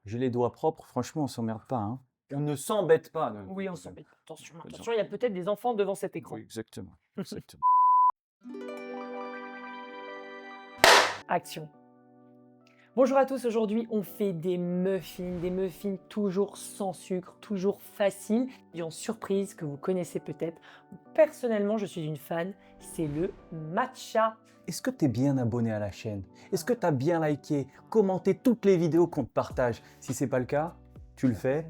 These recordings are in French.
J'ai les doigts propres, franchement, on s'emmerde pas, hein. On ne s'embête pas. Oui, on s'embête. Attention, attention, il y a peut-être des enfants devant cet écran. Oui, exactement. Exactement. Action. Bonjour à tous, aujourd'hui on fait des muffins toujours sans sucre, toujours faciles, viande surprise que vous connaissez peut-être. Personnellement, je suis une fan, c'est le matcha. Est-ce que tu es bien abonné à la chaîne? Est-ce que tu as bien liké, commenté toutes les vidéos qu'on te partage? Si c'est pas le cas, tu le fais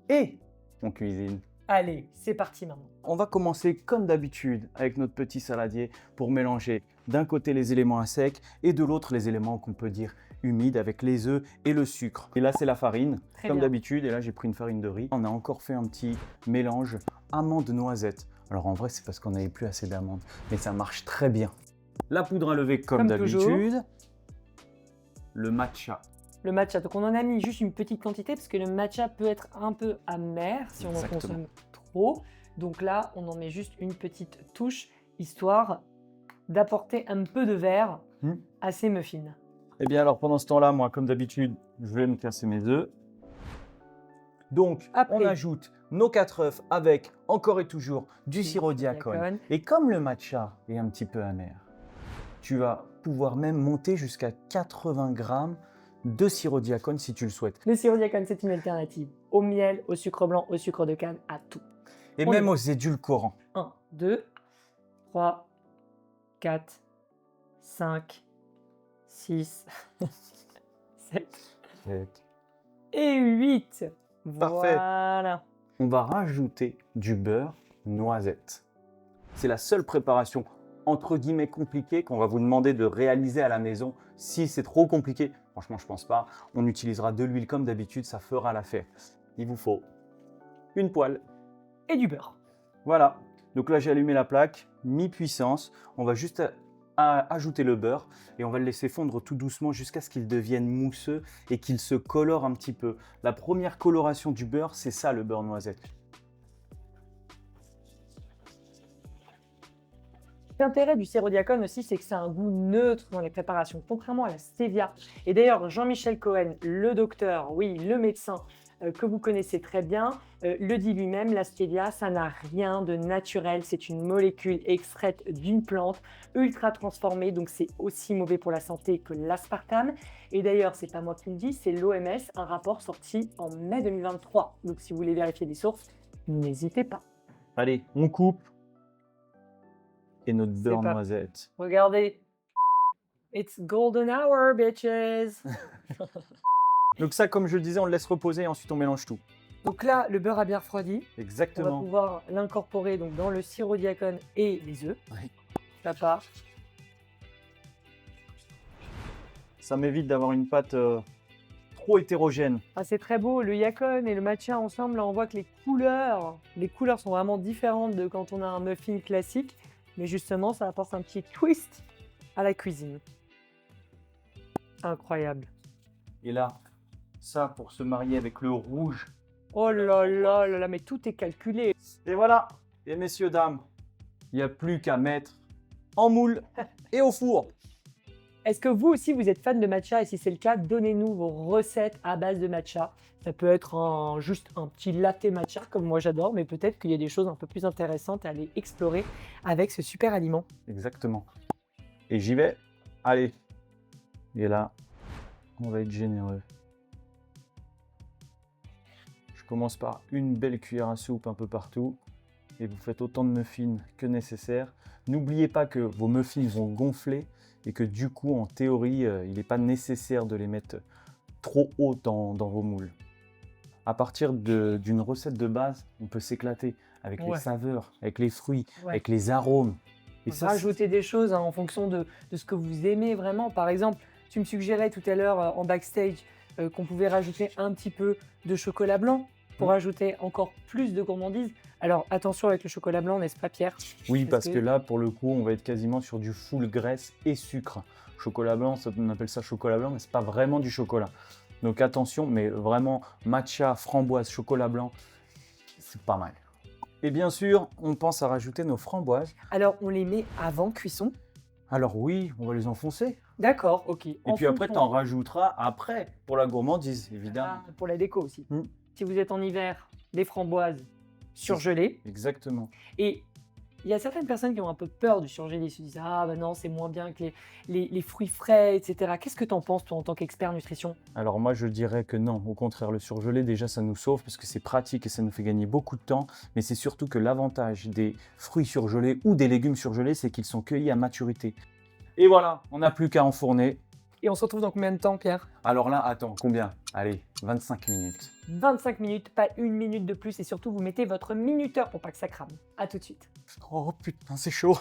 et on cuisine. Allez, c'est parti maintenant. On va commencer comme d'habitude avec notre petit saladier pour mélanger d'un côté les éléments à sec et de l'autre les éléments qu'on peut dire humides avec les œufs et le sucre. Et là c'est la farine, Très comme bien. d'habitude, et là j'ai pris une farine de riz. On a encore fait un petit mélange amandes-noisettes. Alors en vrai c'est parce qu'on n'avait plus assez d'amandes, mais ça marche très bien. La poudre à lever comme toujours. d'habitude. Le matcha. Le matcha, donc on en a mis juste une petite quantité parce que le matcha peut être un peu amer si on en Exactement. consomme trop. Donc là, on en met juste une petite touche, histoire d'apporter un peu de vert à ces muffins. Eh bien alors pendant ce temps-là, moi comme d'habitude, je vais me casser mes œufs. Donc Après. on ajoute nos 4 œufs avec encore et toujours du sirop diacone. Et comme le matcha est un petit peu amer, tu vas pouvoir même monter jusqu'à 80 grammes de sirop diacone si tu le souhaites. Le sirop diacone, c'est une alternative au miel, au sucre blanc, au sucre de canne, à tout. Et On même y va. aux édulcorants. 1, 2, 3, 4, 5, 6, 7 et 8. Parfait. Voilà. On va rajouter du beurre noisette. C'est la seule préparation entre guillemets compliquée qu'on va vous demander de réaliser à la maison. Si c'est trop compliqué, franchement je pense pas, on utilisera de l'huile comme d'habitude, ça fera l'affaire. Il vous faut une poêle. Et du beurre. Voilà, donc là j'ai allumé la plaque, mi-puissance. On va juste ajouter le beurre et on va le laisser fondre tout doucement jusqu'à ce qu'il devienne mousseux et qu'il se colore un petit peu. La première coloration du beurre, c'est ça le beurre noisette. L'intérêt du sirop diacone aussi, c'est que c'est un goût neutre dans les préparations, contrairement à la stevia. Et d'ailleurs, Jean-Michel Cohen, le docteur, oui, le médecin que vous connaissez très bien, le dit lui-même, la stevia, ça n'a rien de naturel. C'est une molécule extraite d'une plante ultra transformée, donc c'est aussi mauvais pour la santé que l'aspartame. Et d'ailleurs, c'est pas moi qui le dis, c'est l'OMS, un rapport sorti en mai 2023. Donc si vous voulez vérifier des sources, n'hésitez pas. Allez, on coupe. Et notre beurre pas- noisette. Regardez. It's golden hour, bitches. Donc ça, comme je le disais, on le laisse reposer et ensuite on mélange tout. Donc là, le beurre a bien refroidi. On va Exactement. pouvoir l'incorporer donc dans le sirop diacone et les œufs. Oui. Ça part. Ça m'évite d'avoir une pâte trop hétérogène. Ah, c'est très beau, le diacone et le matcha ensemble, là, on voit que les couleurs sont vraiment différentes de quand on a un muffin classique. Mais justement, ça apporte un petit twist à la cuisine. Incroyable. Et là, ça pour se marier avec le rouge. Oh là là là là, mais tout est calculé. Et voilà. Et messieurs, dames, il n'y a plus qu'à mettre en moule et au four. Est-ce que vous aussi, vous êtes fan de matcha? Et si c'est le cas, donnez-nous vos recettes à base de matcha. Ça peut être juste un petit latte matcha, comme moi j'adore, mais peut-être qu'il y a des choses un peu plus intéressantes à aller explorer avec ce super aliment. Exactement. Et j'y vais. Allez. Et là, on va être généreux. Je commence par une belle cuillère à soupe un peu partout. Et vous faites autant de muffins que nécessaire. N'oubliez pas que vos muffins vont gonfler et que du coup, en théorie, il n'est pas nécessaire de les mettre trop haut dans vos moules. À partir d'une recette de base, on peut s'éclater avec les saveurs, avec les fruits, avec les arômes. Et ça, rajouter des choses en fonction de ce que vous aimez vraiment. Par exemple, tu me suggérais tout à l'heure en backstage qu'on pouvait rajouter un petit peu de chocolat blanc pour ajouter encore plus de gourmandise. Alors attention avec le chocolat blanc, n'est-ce pas Pierre? Oui, parce que là, pour le coup, on va être quasiment sur du full graisse et sucre. Chocolat blanc, on appelle ça chocolat blanc, mais c'est pas vraiment du chocolat. Donc attention, mais vraiment matcha, framboise, chocolat blanc, c'est pas mal. Et bien sûr, on pense à rajouter nos framboises. Alors on les met avant cuisson. Alors oui, on va les enfoncer. D'accord, ok. Et puis après, tu en rajouteras après pour la gourmandise, évidemment. Pour la déco aussi. Mm. Si vous êtes en hiver, des framboises surgelées. Exactement. Et il y a certaines personnes qui ont un peu peur du surgelé. Ils se disent ah ben non, c'est moins bien que les fruits frais, etc. Qu'est-ce que tu en penses, toi, en tant qu'expert nutrition? Alors moi, je dirais que non. Au contraire, le surgelé, déjà, ça nous sauve parce que c'est pratique et ça nous fait gagner beaucoup de temps. Mais c'est surtout que l'avantage des fruits surgelés ou des légumes surgelés, c'est qu'ils sont cueillis à maturité. Et voilà, on n'a plus qu'à enfourner. Et on se retrouve dans combien de temps, Pierre? Alors là, attends, combien? Allez, 25 minutes. 25 minutes, pas une minute de plus. Et surtout, vous mettez votre minuteur pour pas que ça crame. À tout de suite. Oh putain, c'est chaud.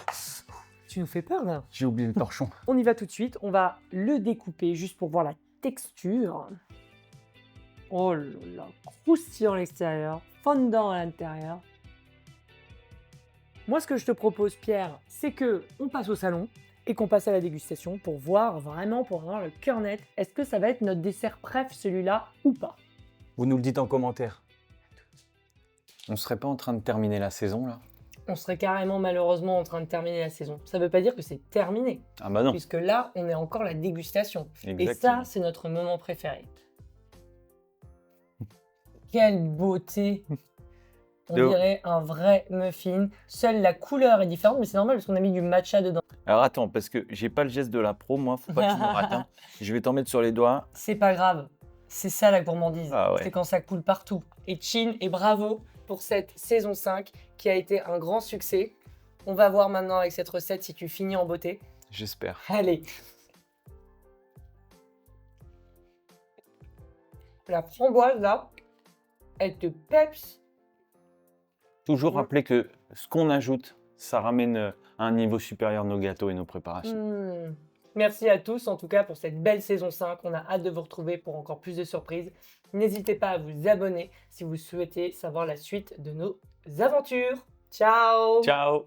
Tu nous fais peur, là. J'ai oublié le torchon. On y va tout de suite. On va le découper juste pour voir la texture. Oh là là, croustillant à l'extérieur, fondant à l'intérieur. Moi, ce que je te propose, Pierre, c'est que on passe au salon et qu'on passe à la dégustation pour voir vraiment, pour avoir le cœur net, est-ce que ça va être notre dessert préf, celui-là, ou pas? Vous nous le dites en commentaire. On serait pas en train de terminer la saison là? On serait carrément malheureusement en train de terminer la saison. Ça ne veut pas dire que c'est terminé, Ah bah non. puisque là, on est encore la dégustation. Et Exactement. ça, c'est notre moment préféré. Quelle beauté! On De- dirait un vrai muffin. Seule la couleur est différente, mais c'est normal parce qu'on a mis du matcha dedans. Alors attends, parce que j'ai pas le geste de la pro, moi, faut pas que tu me rates. Hein. Je vais t'en mettre sur les doigts. C'est pas grave. C'est ça la gourmandise. Ah ouais. C'est quand ça coule partout. Et chin et bravo pour cette saison 5 qui a été un grand succès. On va voir maintenant avec cette recette si tu finis en beauté. J'espère. Allez. La framboise là, elle te peps. Toujours Ouais. rappeler que ce qu'on ajoute, ça ramène à un niveau supérieur nos gâteaux et nos préparations. Merci à tous en tout cas pour cette belle saison 5. On a hâte de vous retrouver pour encore plus de surprises. N'hésitez pas à vous abonner si vous souhaitez savoir la suite de nos aventures. Ciao! Ciao!